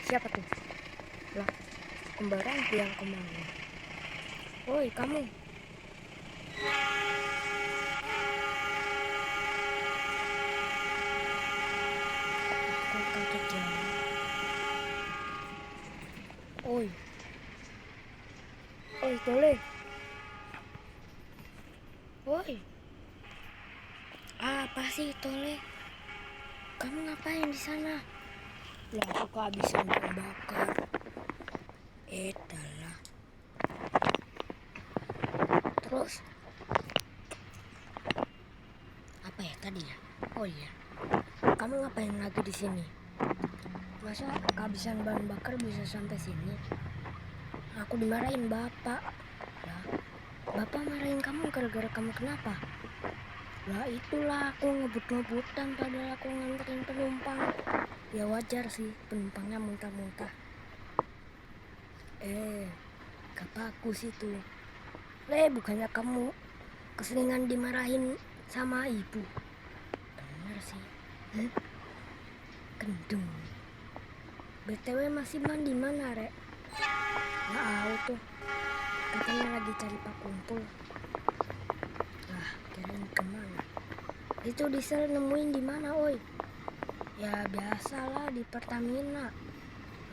Siapa tuh? Lah, kembaranku yang kemana? Woi, kamu. Kok kaget jalan? Oi. Oi, Tole. Woi. Apa sih, Tole? Kamu ngapain di sana? Lah, aku kehabisan bahan bakar. Dalah. Terus apa ya tadi ya? Oh iya. Kamu ngapain lagi di sini? Masa kehabisan bahan bakar bisa sampai sini? Aku dimarahin bapak. Lah, bapak marahin kamu gara-gara kamu kenapa? Lah itulah aku ngebut-ngebutan padahal aku nganterin penumpang. Ya wajar sih penumpangnya muntah-muntah. Gak bagus itu. Bukannya kamu keseringan dimarahin sama ibu. Bener sih. Gendeng. BTW masih mandi mana, Rek? Nggak tahu tuh. Katanya lagi cari Pak Kumpul. Lah, kirain kemana? Itu diesel nemuin di mana, oi? Ya biasalah di Pertamina.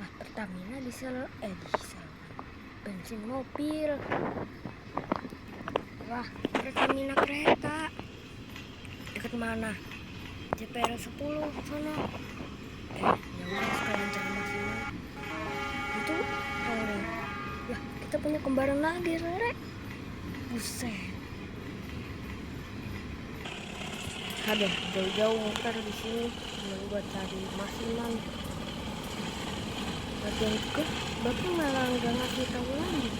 Lah, Pertamina diesel. Bensin mobil. Wah, Pertamina kereta. Deket mana? CPR 10 sana. Ya udah sekalian cari maksimal. Itu orang. Lah, kita punya kembaran lagi, Rek. Buset. Ada jauh-jauh muter di sini cuma buat cari masinan. Bagian juga bapak malah nggak ngasih tahu lagi.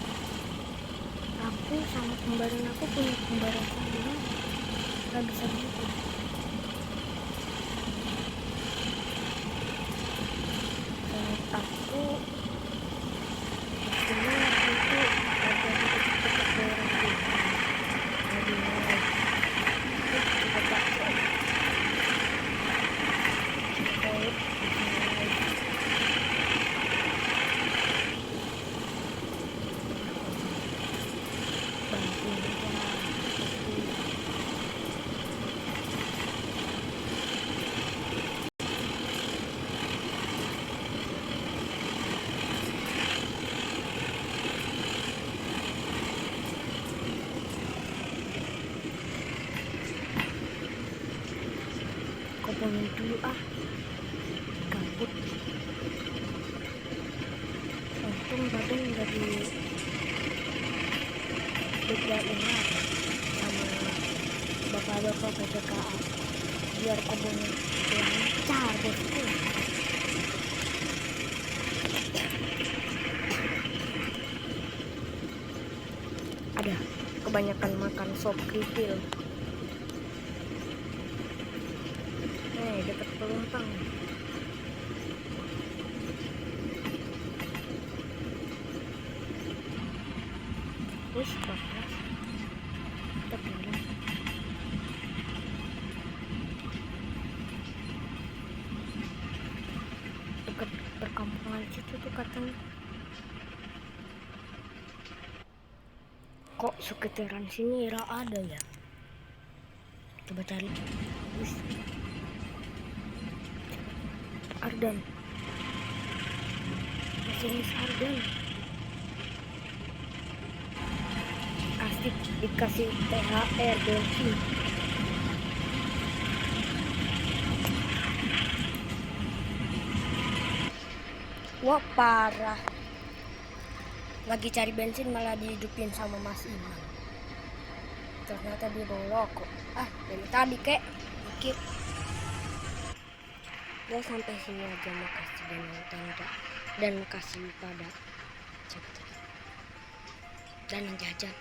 Aku sama kembaran aku punya kembaran sama nggak bisa gitu. Aku ini waktu itu ada di dekat daerah sini. Komponen dulu gabut. Untung badan nggak di bedain sama bapak-bapak PPKA biar komponen lancar bosku. Ada kebanyakan makan sop kritil. Dekat pelumpang. Wih, panas. Kita pindah. Dekat perkampungan situ tuh katanya. Kok sekitaran sini ada ya? Coba cari. Wih. Ardan. Masinis Ardan. Asik dikasih THR bensin. Wah parah. Lagi cari bensin malah dihidupin sama Mas Iman. Ternyata dia bawa rokok. Dari tadi kek dikit. Gue sampai sini aja, makasih dan nonton dan makasih pada dan jajan.